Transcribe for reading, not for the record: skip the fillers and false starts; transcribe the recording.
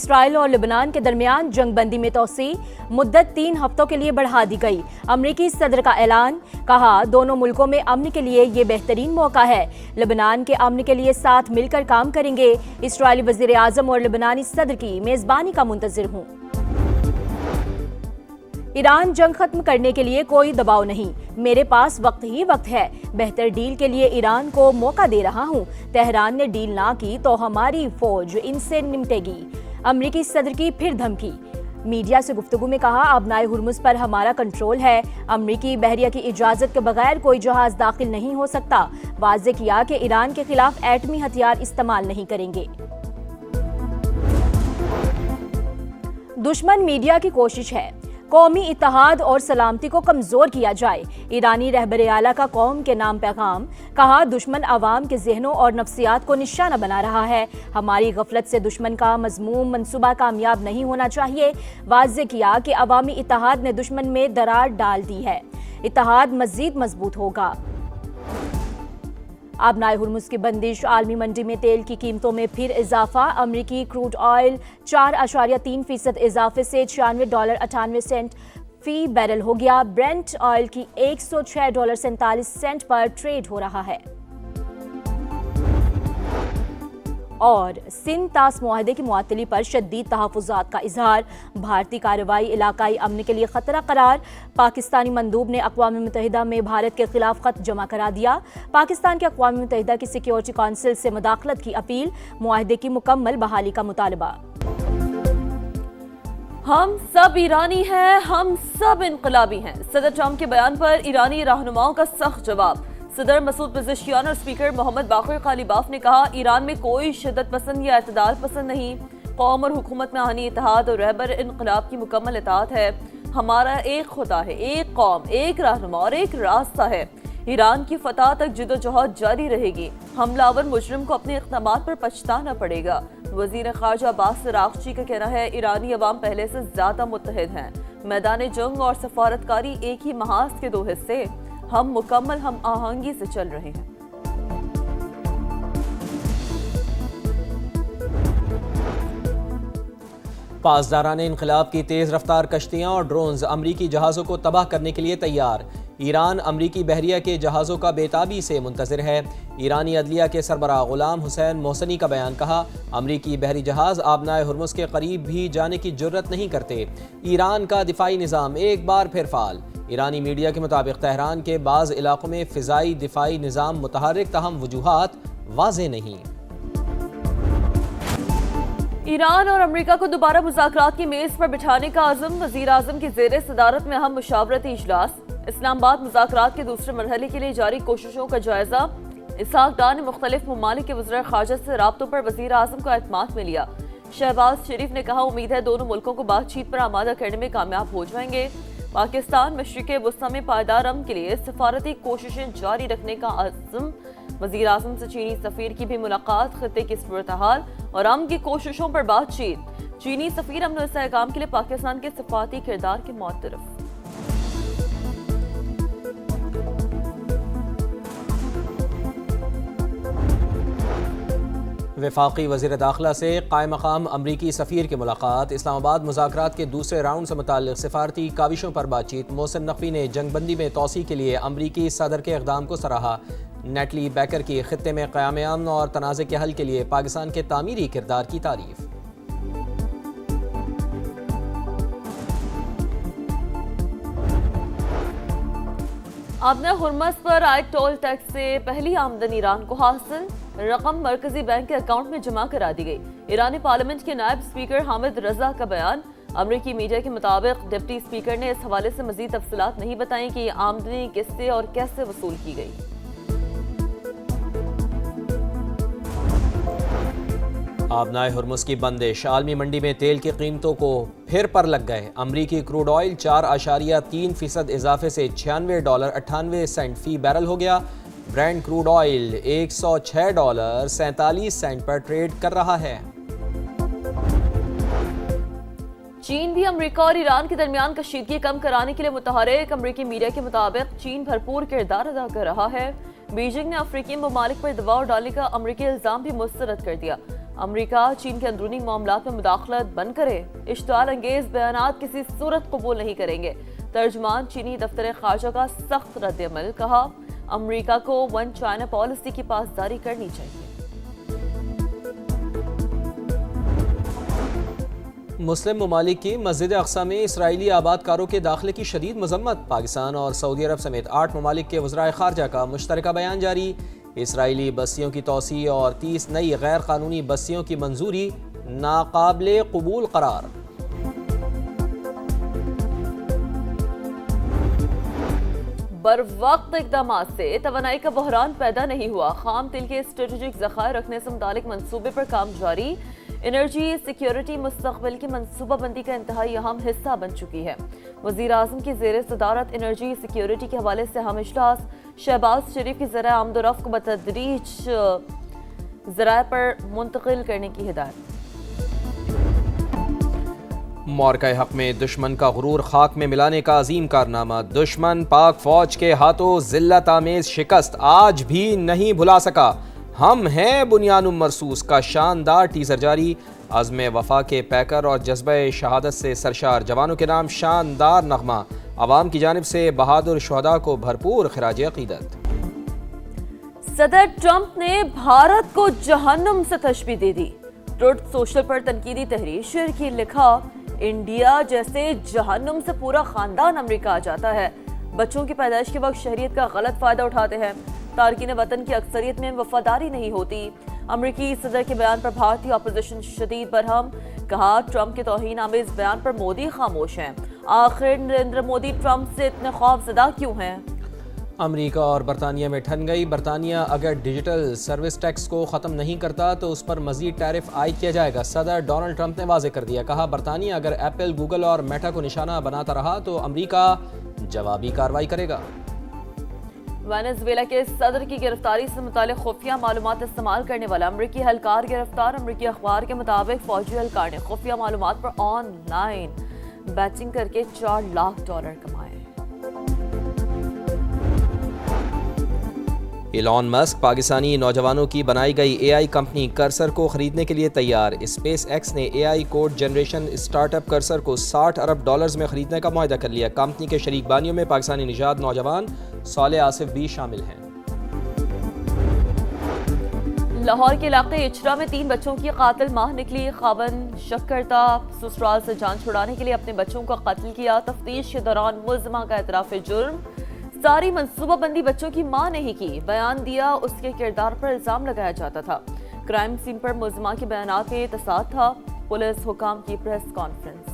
اسرائیل اور لبنان کے درمیان جنگ بندی میں توسیع، مدت 3 ہفتوں کے لیے بڑھا دی گئی۔ امریکی صدر کا اعلان، کہا دونوں ملکوں میں امن کے لیے یہ بہترین موقع ہے، لبنان کے امن کے لیے ساتھ مل کر کام کریں گے۔ اسرائیلی وزیر اعظم اور لبنانی صدر کی میزبانی کا منتظر ہوں۔ ایران جنگ ختم کرنے کے لیے کوئی دباؤ نہیں، میرے پاس وقت ہی وقت ہے، بہتر ڈیل کے لیے ایران کو موقع دے رہا ہوں، تہران نے ڈیل نہ کی تو ہماری فوج ان سے نمٹے گی۔ امریکی صدر کی پھر دھمکی، میڈیا سے گفتگو میں کہا آبنائے ہرمز پر ہمارا کنٹرول ہے، امریکی بحریہ کی اجازت کے بغیر کوئی جہاز داخل نہیں ہو سکتا، واضح کیا کہ ایران کے خلاف ایٹمی ہتھیار استعمال نہیں کریں گے۔ دشمن میڈیا کی کوشش ہے قومی اتحاد اور سلامتی کو کمزور کیا جائے، ایرانی رہبر اعلیٰ کا قوم کے نام پیغام، کہا دشمن عوام کے ذہنوں اور نفسیات کو نشانہ بنا رہا ہے، ہماری غفلت سے دشمن کا مذموم منصوبہ کامیاب نہیں ہونا چاہیے، واضح کیا کہ عوامی اتحاد نے دشمن میں دراڑ ڈال دی ہے، اتحاد مزید مضبوط ہوگا۔ آبنائے ہرمز کی بندش، عالمی منڈی میں تیل کی قیمتوں میں پھر اضافہ، امریکی کروڈ آئل 4.3% اضافے سے $96.98 فی بیرل ہو گیا، برنٹ آئل کی $106.47 پر ٹریڈ ہو رہا ہے۔ اور سندھ طاس معاہدے کی معطلی پر شدید تحفظات کا اظہار، بھارتی کارروائی علاقائی امن کے لیے خطرہ قرار، پاکستانی مندوب نے اقوام متحدہ میں بھارت کے خلاف خط جمع کرا دیا، پاکستان کے اقوام متحدہ کی سیکیورٹی کونسل سے مداخلت کی اپیل، معاہدے کی مکمل بحالی کا مطالبہ۔ ہم سب ایرانی ہیں، ہم سب انقلابی ہیں، صدر ٹرمپ کے بیان پر ایرانی رہنماؤں کا سخت جواب۔ صدر مسعود پزشکیان اور اسپیکر محمد باقر قالیباف نے کہا ایران میں کوئی شدت پسند یا اعتدال پسند نہیں، قوم اور حکومت میں آہنی اتحاد اور رہبر انقلاب کی مکمل اطاعت ہے، ہمارا ایک خدا ہے، ایک قوم، ایک رہنما اور ایک راستہ ہے، ایران کی فتح تک جدوجہد جاری رہے گی، حملہ آور مجرم کو اپنے اقدامات پر پچھتانا پڑے گا۔ وزیر خارجہ عباس عراقچی کا کہنا ہے ایرانی عوام پہلے سے زیادہ متحد ہیں، میدان جنگ اور سفارتکاری ایک ہی محاذ کے دو حصے، ہم مکمل ہم آہنگی سے چل رہے ہیں۔ پاسداران انقلاب کی تیز رفتار کشتیاں اور ڈرونز امریکی جہازوں کو تباہ کرنے کے لیے تیار، ایران امریکی بحریہ کے جہازوں کا بے تابی سے منتظر ہے، ایرانی عدلیہ کے سربراہ غلام حسین محسنی کا بیان، کہا امریکی بحری جہاز آبنائے ہرمز کے قریب بھی جانے کی جرت نہیں کرتے، ایران کا دفاعی نظام ایک بار پھر فعال، ایرانی میڈیا کے مطابق تہران کے بعض علاقوں میں فضائی دفاعی نظام متحرک، تاہم وجوہات واضح نہیں۔ ایران اور امریکہ کو دوبارہ مذاکرات کی میز پر بٹھانے کا عزم، وزیر اعظم کی زیر صدارت میں اہم مشاورتی اجلاس، اسلام آباد مذاکرات کے دوسرے مرحلے کے لیے جاری کوششوں کا جائزہ، اسحاق ڈار نے مختلف ممالک کے وزراء خارجہ سے رابطوں پر وزیر اعظم کو اعتماد میں لیا، شہباز شریف نے کہا امید ہے دونوں ملکوں کو بات چیت پر آمادہ کرنے میں کامیاب ہو جائیں گے، پاکستان مشرق وسطی میں پائیدار امن کے لیے سفارتی کوششیں جاری رکھنے کا عزم، وزیر اعظم سے چینی سفیر کی بھی ملاقات، خطے کی صورتحال اور امن کی کوششوں پر بات چیت، چینی سفیر امن و استحکام کے لیے پاکستان کے سفارتی کردار کے معترف۔ وفاقی وزیر داخلہ سے قائم مقام امریکی سفیر کی ملاقات، اسلام آباد مذاکرات کے دوسرے راؤنڈ سے متعلق سفارتی کاوشوں پر بات چیت، محسن نقوی نے جنگ بندی میں توسیع کے لیے امریکی صدر کے اقدام کو سراہا، نیٹلی بیکر کی خطے میں قیام امن اور تنازع کے حل کے لیے پاکستان کے تعمیری کردار کی تعریف۔ آبنائے ہرمز پر عائد ٹول ٹیکس سے پہلی آمدنی ایران کو حاصل، رقم مرکزی بینک کے اکاؤنٹ میں جمع کرا دی گئی، ایرانی پارلیمنٹ کے نائب اسپیکر حامد رضا کا بیان، امریکی میڈیا کے مطابق ڈپٹی اسپیکر نے اس حوالے سے مزید تفصیلات نہیں بتائیں کہ یہ آمدنی کس سے اور کیسے وصول کی گئی۔ آبنائے ہرمز کی بندش، عالمی منڈی میں تیل کی قیمتوں کو پھر پر لگ گئے، امریکی کروڈ آئل 4.3% اضافے سے $96.98 فی بیرل ہو گیا، برینٹ کروڈ آئل $106.47 پر ٹریڈ کر رہا ہے۔ چین بھی امریکہ اور ایران کے درمیان کشیدگی کم کرانے کے لیے متحرک، امریکی میڈیا کے مطابق چین بھرپور کردار ادا کر رہا ہے، بیجنگ نے افریقی ممالک پر دباؤ ڈالنے کا امریکی الزام بھی مسترد کر دیا، امریکہ چین کے اندرونی معاملات میں مداخلت بند کرے، اشتعال انگیز بیانات کسی صورت قبول نہیں کریں گے۔ ترجمان چینی دفتر خارجہ کا سخت رد عمل، کہا امریکہ کو ون چائنا پالیسی کی پاسداری کرنی چاہیے۔ مسلم ممالک کی مسجد اقصی میں اسرائیلی آباد کاروں کے داخلے کی شدید مذمت، پاکستان اور سعودی عرب سمیت 8 ممالک کے وزرائے خارجہ کا مشترکہ بیان جاری۔ اسرائیلی بستیوں کی توسیع اور 30 نئی غیر قانونی بستیوں کی منظوری ناقابل قبول قرار۔ بروقت اقدامات سے توانائی کا بحران پیدا نہیں ہوا، خام تیل کے اسٹریٹجک ذخائر رکھنے سے متعلق منصوبے پر کام جاری۔ انرجی سیکیورٹی مستقبل کی منصوبہ بندی کا انتہائی اہم حصہ بن چکی ہے۔ وزیر اعظم کی زیر صدارت انرجی سیکیورٹی کے حوالے سے اہم اجلاس، شہباز شریف کی ذرائع آمد و رفت کو بتدریج ذرائع پر منتقل کرنے کی ہدایت۔ معرکہ حق میں دشمن کا غرور خاک میں ملانے کا عظیم کارنامہ، دشمن پاک فوج کے ہاتھوں ذلت آمیز شکست آج بھی نہیں بھلا سکا۔ ہم ہیں بنیان مرصوص کا شاندار ٹیزر جاری، عزم وفا کے پیکر اور جذبہ شہادت سے سرشار جوانوں کے نام شاندار نغمہ، عوام کی جانب سے بہادر شہداء کو بھرپور خراج عقیدت۔ صدر ٹرمپ نے بھارت کو جہنم سے تشبیہ دے دی، ٹروتھ سوشل پر تنقیدی تحریر شیئر کی، لکھا انڈیا جیسے جہنم سے پورا خاندان امریکہ آ جاتا ہے، بچوں کی پیدائش کے وقت شہریت کا غلط فائدہ اٹھاتے ہیں، تارکین وطن کی اکثریت میں وفاداری نہیں ہوتی۔ امریکی صدر کے بیان پر بھارتی اپوزیشن شدید برہم، کہا ٹرمپ کے توہین آمیز بیان پر مودی خاموش ہیں، آخر نریندر مودی ٹرمپ سے اتنے خوف زدہ کیوں ہیں؟ امریکہ اور برطانیہ میں ٹھن گئی، برطانیہ اگر ڈیجیٹل سروس ٹیکس کو ختم نہیں کرتا تو اس پر مزید ٹیرف عائد کیا جائے گا، صدر ڈونلڈ ٹرمپ نے واضح کر دیا، کہا برطانیہ اگر ایپل، گوگل اور میٹا کو نشانہ بناتا رہا تو امریکہ جوابی کارروائی کرے گا۔ وینزویلا کے صدر کی گرفتاری سے متعلق خفیہ معلومات استعمال کرنے والا امریکی اہلکار گرفتار، امریکی اخبار کے مطابق فوجی اہلکار نے خفیہ معلومات پر آن لائن بیٹنگ کر کے $4 لاکھ کمائے۔ ایلون مسک پاکستانی نوجوانوں کی بنائی گئی اے آئی کمپنی کرسر کو خریدنے کے لیے تیار، اسپیس ایکس نے A I code generation startup Cursor کو $60 ارب میں خریدنے کا معاہدہ کر لیا۔ کمپنی کے شریک بانیوں میں پاکستانی نژاد نوجوان صالح آصف بھی شامل ہیں۔ لاہور کے علاقے اچرا میں 3 بچوں کی قاتل ماں نکلی، خاوند شک کرتا سسرال سے جان چھڑانے کے لیے اپنے بچوں کا قتل کیا، تفتیش کے دوران ملزمہ کا اعتراف جرم، ساری منصوبہ بندی بچوں کی ماں نے ہی کی، بیان دیا اس کے کردار پر الزام لگایا جاتا تھا، کرائم سین پر ملزمہ کے بیانات میں تضاد تھا، پولیس حکام کی پریس کانفرنس۔